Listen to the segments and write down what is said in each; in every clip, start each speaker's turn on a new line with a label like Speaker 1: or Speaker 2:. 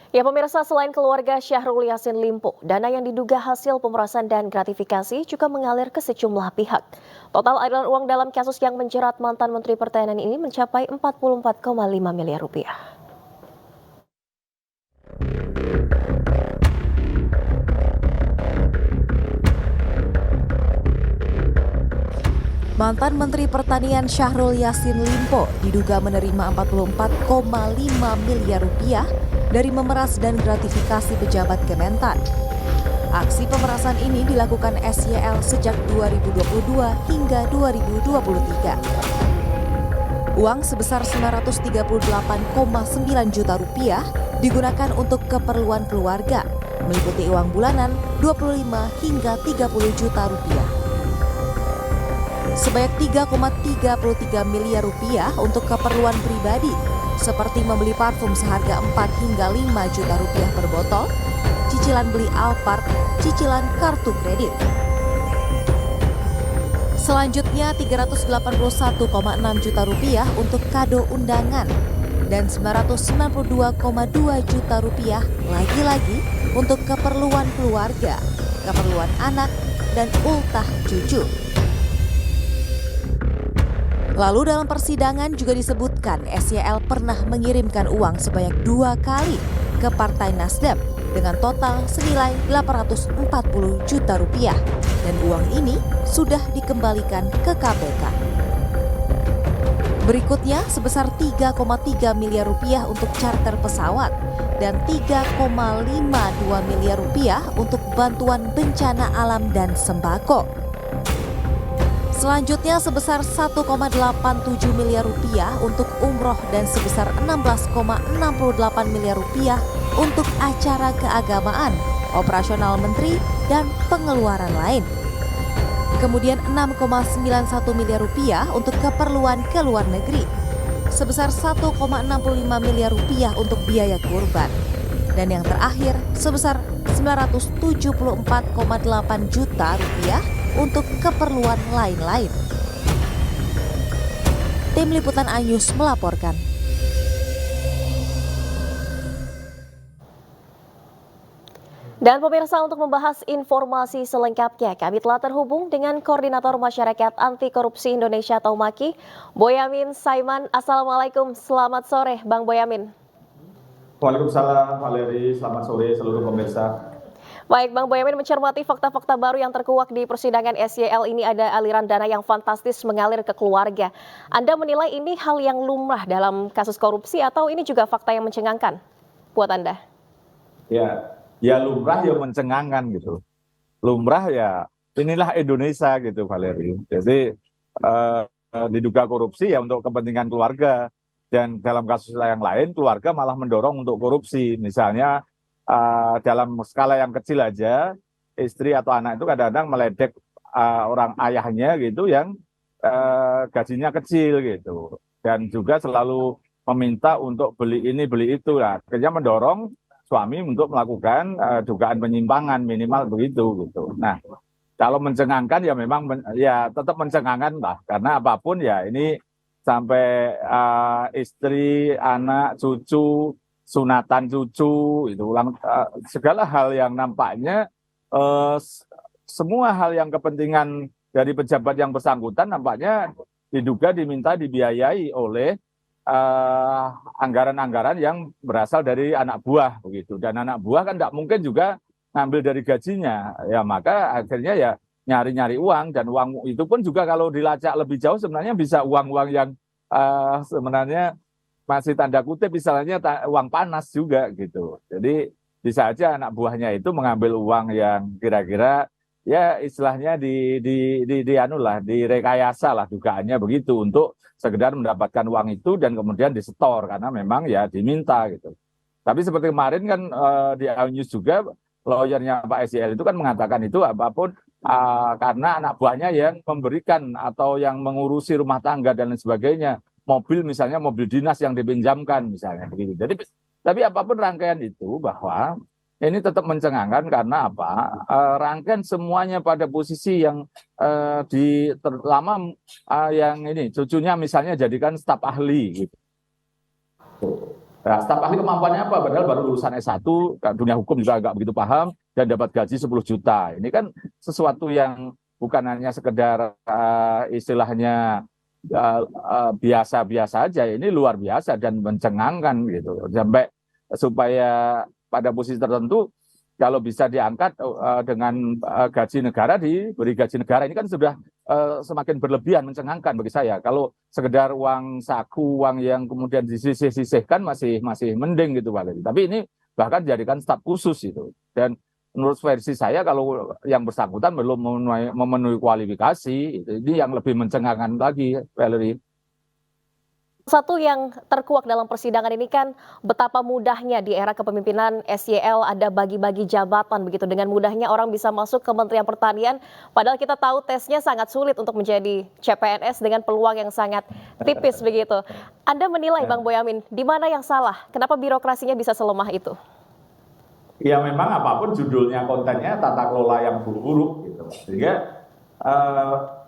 Speaker 1: Ya pemirsa, selain keluarga Syahrul Yassin Limpo, dana yang diduga hasil pemerasan dan gratifikasi juga mengalir ke sejumlah pihak. Total aliran uang dalam kasus yang menjerat mantan Menteri Pertahanan ini mencapai 44,5 miliar rupiah.
Speaker 2: Mantan Menteri Pertanian Syahrul Yassin Limpo diduga menerima 44,5 miliar rupiah dari memeras dan gratifikasi pejabat Kementan. Aksi pemerasan ini dilakukan SYL sejak 2022 hingga 2023. Uang sebesar 938,9 juta rupiah digunakan untuk keperluan keluarga, meliputi uang bulanan 25 hingga 30 juta rupiah. Sebanyak 3,33 miliar rupiah untuk keperluan pribadi, seperti membeli parfum seharga 4 hingga 5 juta rupiah per botol, cicilan beli Alphard, cicilan kartu kredit. Selanjutnya 381,6 juta rupiah untuk kado undangan dan 992,2 juta rupiah lagi-lagi untuk keperluan keluarga, keperluan anak, dan ultah cucu. Lalu dalam persidangan juga disebutkan SYL pernah mengirimkan uang sebanyak 2 kali ke Partai Nasdem dengan total senilai 840 juta rupiah dan uang ini sudah dikembalikan ke KPK. Berikutnya sebesar 3,3 miliar rupiah untuk charter pesawat dan 3,52 miliar rupiah untuk bantuan bencana alam dan sembako. Selanjutnya sebesar 1,87 miliar rupiah untuk umroh dan sebesar 16,68 miliar rupiah untuk acara keagamaan, operasional menteri, dan pengeluaran lain. Kemudian 6,91 miliar rupiah untuk keperluan ke luar negeri, sebesar 1,65 miliar rupiah untuk biaya kurban, dan yang terakhir sebesar 974,8 juta rupiah untuk keperluan lain-lain. Tim Liputan iNews melaporkan.
Speaker 1: Dan pemirsa, untuk membahas informasi selengkapnya, kami telah terhubung dengan Koordinator Masyarakat Anti Korupsi Indonesia atau MAKI, Boyamin Saiman. Assalamualaikum, selamat sore Bang Boyamin.
Speaker 3: Waalaikumsalam, Valeri. Selamat sore seluruh pemirsa.
Speaker 1: Baik, Bang Boyamin, mencermati fakta-fakta baru yang terkuak di persidangan SYL ini, ada aliran dana yang fantastis mengalir ke keluarga. Anda menilai ini hal yang lumrah dalam kasus korupsi atau ini juga fakta yang mencengangkan buat Anda?
Speaker 3: Ya lumrah ya mencengangkan gitu. Lumrah ya inilah Indonesia gitu, Valeri. Jadi diduga korupsi ya untuk kepentingan keluarga. Dan dalam kasus yang lain keluarga malah mendorong untuk korupsi. Misalnya dalam skala yang kecil aja, istri atau anak itu kadang-kadang meledek orang ayahnya gitu yang gajinya kecil gitu, dan juga selalu meminta untuk beli ini beli itu. Nah, akhirnya mendorong suami untuk melakukan dugaan penyimpangan minimal begitu gitu. Nah, kalau mencengangkan ya memang ya tetap mencengangkan lah, karena apapun ya ini sampai istri, anak, cucu, sunatan cucu, itu segala hal yang nampaknya semua hal yang kepentingan dari pejabat yang bersangkutan nampaknya diduga diminta dibiayai oleh anggaran-anggaran yang berasal dari anak buah begitu. Dan anak buah kan tidak mungkin juga ngambil dari gajinya, ya maka akhirnya ya nyari-nyari uang, dan uang itu pun juga kalau dilacak lebih jauh sebenarnya bisa uang-uang yang sebenarnya masih tanda kutip misalnya uang panas juga gitu. Jadi bisa aja anak buahnya itu mengambil uang yang kira-kira ya istilahnya direkayasa lah dugaannya begitu untuk sekedar mendapatkan uang itu dan kemudian disetor karena memang ya diminta gitu. Tapi seperti kemarin kan di iNews juga lawyernya Pak SYL itu kan mengatakan itu apapun karena anak buahnya yang memberikan atau yang mengurusi rumah tangga dan lain sebagainya. Mobil misalnya mobil dinas yang dipinjamkan misalnya begitu. Jadi tapi apapun rangkaian itu bahwa ini tetap mencengangkan karena apa? Rangkaian semuanya pada posisi yang terutama yang ini cucunya misalnya jadikan staf ahli gitu. Nah, staf ahli kemampuannya apa? Padahal baru lulusan S1, dunia hukum juga agak begitu paham, dan dapat gaji 10 juta. Ini kan sesuatu yang bukan hanya sekedar istilahnya biasa-biasa aja, ini luar biasa dan mencengangkan gitu. Sampai supaya pada posisi tertentu, kalau bisa diangkat dengan gaji negara, diberi gaji negara, ini kan sudah semakin berlebihan, mencengangkan bagi saya. Kalau sekedar uang saku, uang yang kemudian disisih-sisihkan masih mending gitu Pak. Tapi ini bahkan dijadikan staf khusus itu. Dan menurut versi saya kalau yang bersangkutan belum memenuhi kualifikasi, ini yang lebih mencengangkan lagi, Valerie.
Speaker 1: Satu yang terkuak dalam persidangan ini kan betapa mudahnya di era kepemimpinan SYL ada bagi-bagi jabatan begitu. Dengan mudahnya orang bisa masuk ke Kementerian Pertanian, padahal kita tahu tesnya sangat sulit untuk menjadi CPNS dengan peluang yang sangat tipis begitu. Anda menilai Bang Boyamin, di mana yang salah? Kenapa birokrasinya bisa selemah itu?
Speaker 3: Ya memang apapun judulnya, kontennya tata kelola yang buruk gitu. Sehingga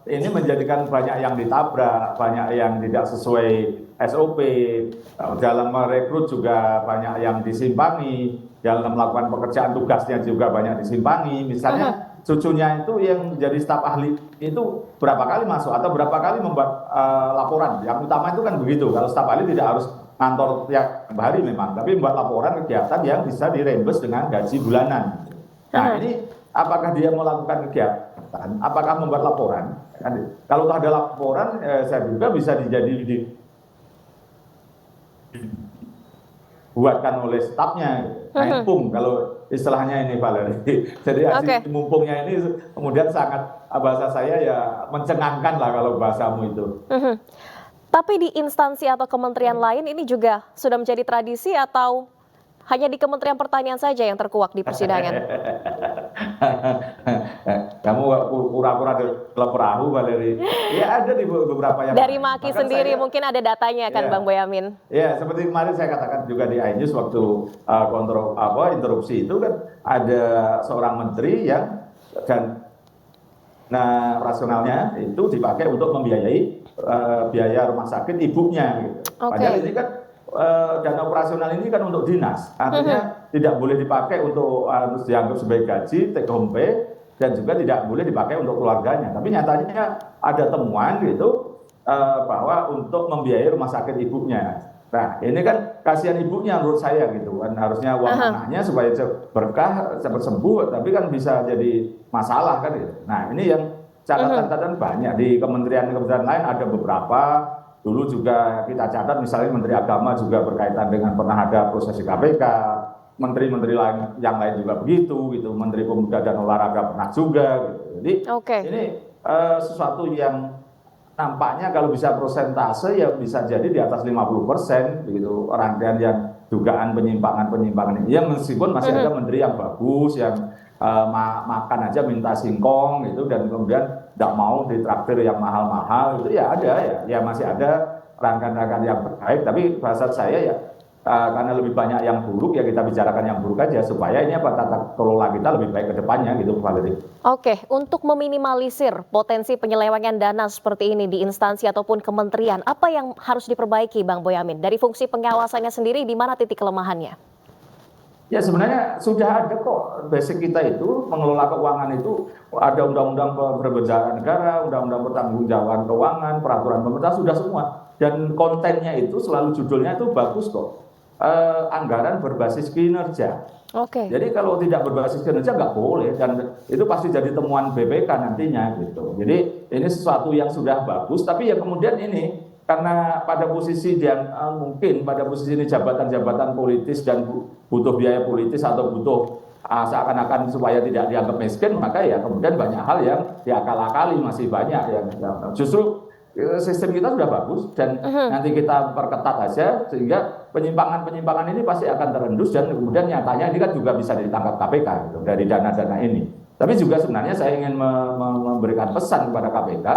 Speaker 3: ini menjadikan banyak yang ditabrak, banyak yang tidak sesuai SOP, dalam merekrut juga banyak yang disimpangi, dalam melakukan pekerjaan tugasnya juga banyak disimpangi. Misalnya cucunya itu yang jadi staf ahli itu berapa kali masuk atau berapa kali membuat laporan. Yang utama itu kan begitu, kalau staf ahli tidak harus kantor tiap hari memang, tapi membuat laporan kegiatan yang bisa dirembes dengan gaji bulanan. Nah ini apakah dia melakukan kegiatan, apakah membuat laporan? Kalau ada laporan, saya juga bisa dibuatkan oleh stafnya, mumpung kalau istilahnya ini Valerie. Jadi aksi mumpungnya ini kemudian sangat, bahasa saya ya mencengangkan lah kalau bahasamu itu.
Speaker 1: Tapi di instansi atau kementerian lain ini juga sudah menjadi tradisi atau hanya di Kementerian Pertanian saja yang terkuak di persidangan?
Speaker 3: Kamu pura-pura dalam perahu, Valerie. Ya ada di beberapa yang
Speaker 1: dari Maki sendiri saya, mungkin ada datanya kan, Bang Boyamin?
Speaker 3: Ya, seperti kemarin saya katakan juga di iNews waktu interupsi itu kan ada seorang menteri yang dana operasionalnya itu dipakai untuk membiayai biaya rumah sakit ibunya. Gitu. Padahal ini kan dana operasional ini kan untuk dinas, artinya tidak boleh dipakai untuk harus dianggap sebagai gaji, take home pay, dan juga tidak boleh dipakai untuk keluarganya. Tapi nyatanya ada temuan gitu bahwa untuk membiayai rumah sakit ibunya. Nah ini kan kasihan ibunya menurut saya gitu kan, harusnya uang anaknya supaya berkah cepat sembuh, tapi kan bisa jadi masalah kan gitu. Nah ini yang catatan-catatan banyak di kementerian lain ada beberapa. Dulu juga kita catat misalnya Menteri Agama juga berkaitan dengan pernah ada proses di KPK, menteri-menteri lain yang lain juga begitu, gitu. Menteri Pemuda dan Olahraga pernah juga. Gitu. Jadi ini sesuatu yang nampaknya kalau bisa persentase ya bisa jadi di atas 50%, begitu rangkaian yang dugaan penyimpangan ini. Ya meskipun masih ada menteri yang bagus, yang makan aja minta singkong gitu, dan kemudian tidak mau ditraktir yang mahal-mahal itu ya ada ya masih ada rangkaian-rangkaian yang baik, tapi bahasa saya ya karena lebih banyak yang buruk ya kita bicarakan yang buruk aja supaya ini tata kelola kita lebih baik ke depannya gitu Valerie.
Speaker 1: Oke, untuk meminimalisir potensi penyelewengan dana seperti ini di instansi ataupun kementerian, apa yang harus diperbaiki Bang Boyamin? Dari fungsi pengawasannya sendiri di mana titik kelemahannya?
Speaker 3: Ya sebenarnya sudah ada kok, basic kita itu mengelola keuangan itu ada undang-undang perbedaan negara, undang-undang pertanggungjawaban keuangan, peraturan pemerintah sudah semua, dan kontennya itu selalu judulnya itu bagus kok, anggaran berbasis kinerja. Jadi kalau tidak berbasis kinerja nggak boleh, dan itu pasti jadi temuan BPK nantinya gitu. Jadi ini sesuatu yang sudah bagus, tapi ya kemudian ini karena pada posisi yang mungkin pada posisi ini jabatan-jabatan politis dan butuh biaya politis atau butuh seakan-akan supaya tidak dianggap miskin, maka ya kemudian banyak hal yang diakal-akali, masih banyak yang justru sistem kita sudah bagus dan nanti kita perketat aja sehingga penyimpangan-penyimpangan ini pasti akan terendus, dan kemudian nyatanya ini kan juga bisa ditangkap KPK gitu, dari dana-dana ini. Tapi juga sebenarnya saya ingin memberikan pesan kepada KPK.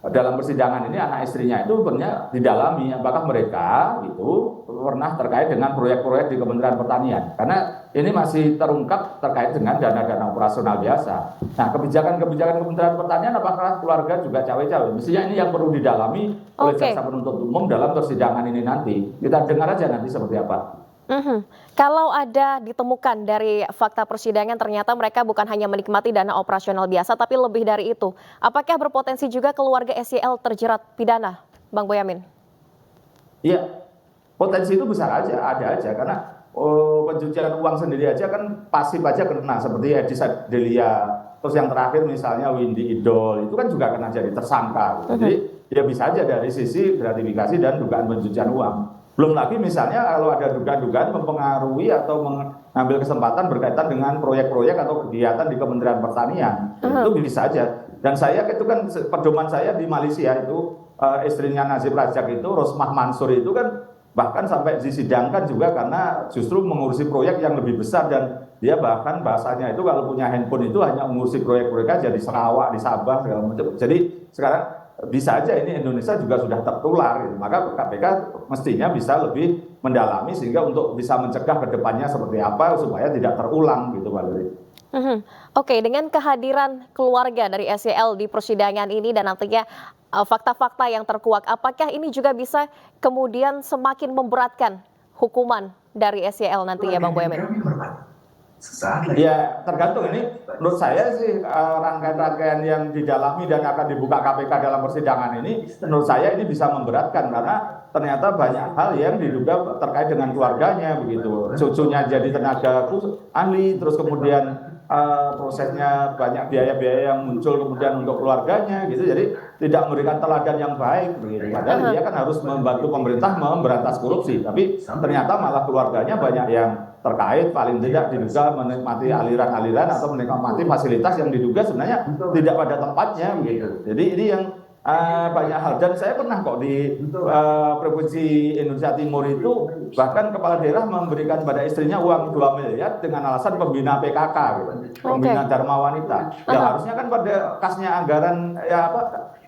Speaker 3: Dalam persidangan ini anak istrinya itu sebenarnya didalami apakah mereka itu pernah terkait dengan proyek-proyek di Kementerian Pertanian. Karena ini masih terungkap terkait dengan dana-dana operasional biasa. Nah, kebijakan-kebijakan Kementerian Pertanian apakah keluarga juga cawe-cawe? Mestinya ini yang perlu didalami oleh
Speaker 1: Oke.
Speaker 3: jaksa penuntut umum dalam persidangan ini nanti. Kita dengar aja nanti seperti apa.
Speaker 1: Kalau ada ditemukan dari fakta persidangan ternyata mereka bukan hanya menikmati dana operasional biasa tapi lebih dari itu. Apakah berpotensi juga keluarga SYL terjerat pidana, Bang Boyamin?
Speaker 3: Iya, potensi itu besar aja, ada aja. Karena pencucian uang sendiri aja kan pasif aja kena, seperti Edi Sadelia. Terus yang terakhir misalnya Windy Idol, itu kan juga kena jadi tersangka. Gitu. Jadi ya bisa aja dari sisi gratifikasi dan dugaan pencucian uang. Belum lagi misalnya kalau ada dugaan-dugaan mempengaruhi atau mengambil kesempatan berkaitan dengan proyek-proyek atau kegiatan di Kementerian Pertanian. Itu bisa aja. Dan saya itu kan pedoman saya di Malaysia itu istrinya Najib Razak itu, Rosmah Mansur itu kan bahkan sampai disidangkan juga karena justru mengurusi proyek yang lebih besar dan dia bahkan bahasanya itu kalau punya handphone itu hanya mengurusi proyek-proyek aja di Sarawak, di Sabah segala macam. Jadi sekarang bisa aja ini Indonesia juga sudah tertular, gitu. Maka KPK mestinya bisa lebih mendalami sehingga untuk bisa mencegah ke depannya seperti apa supaya tidak terulang gitu Pak Leri.
Speaker 1: Oke, dengan kehadiran keluarga dari SYL di persidangan ini dan nantinya fakta-fakta yang terkuak, apakah ini juga bisa kemudian semakin memberatkan hukuman dari SYL nanti ya Bang Boyamin?
Speaker 3: Ya tergantung ini menurut saya sih rangkaian-rangkaian yang didalami dan akan dibuka KPK dalam persidangan ini menurut saya ini bisa memberatkan karena ternyata banyak hal yang diduga terkait dengan keluarganya begitu. Cucunya jadi tenaga ahli terus kemudian prosesnya banyak biaya-biaya yang muncul kemudian untuk keluarganya gitu. Jadi tidak memberikan teladan yang baik begitu. Padahal dia kan harus membantu pemerintah memberantas korupsi, tapi ternyata malah keluarganya banyak yang terkait paling tidak diduga menikmati aliran-aliran atau menikmati fasilitas yang diduga sebenarnya tidak pada tempatnya begitu. Jadi ini yang banyak hal dan saya pernah kok di Provinsi Indonesia Timur itu bahkan kepala daerah memberikan pada istrinya uang 2 miliar dengan alasan pembina PKK gitu. Pembina Dharma Wanita. Ya harusnya kan pada kasnya anggaran ya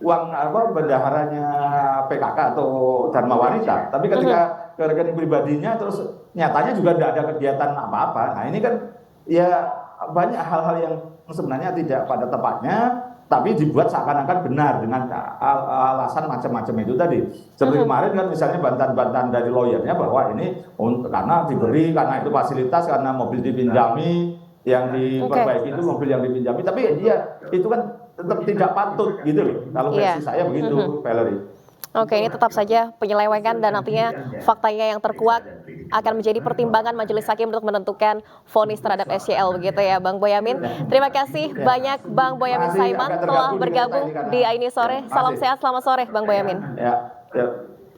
Speaker 3: uang bendaharanya PKK atau Dharma Wanita. Tapi ketika ke rekening pribadinya terus nyatanya juga tidak ada kegiatan apa-apa. Nah ini kan ya banyak hal-hal yang sebenarnya tidak pada tempatnya tapi dibuat seakan-akan benar dengan alasan macam-macam itu tadi. Seperti kemarin kan misalnya bantahan-bantahan dari lawyernya bahwa ini karena diberi, karena itu fasilitas, karena mobil dipinjami, yang diperbaiki itu mobil yang dipinjami. Tapi dia itu kan tetap tidak patut gitu loh. Kalau versi saya begitu, Valerie.
Speaker 1: Oke, ini tetap saja penyelewengan dan nantinya faktanya yang terkuak akan menjadi pertimbangan majelis hakim untuk menentukan vonis terhadap SYL begitu ya Bang Boyamin. Terima kasih banyak Bang Boyamin Saiman telah bergabung di Aini Sore. Salam sehat, selamat sore Bang Boyamin.
Speaker 3: Ya.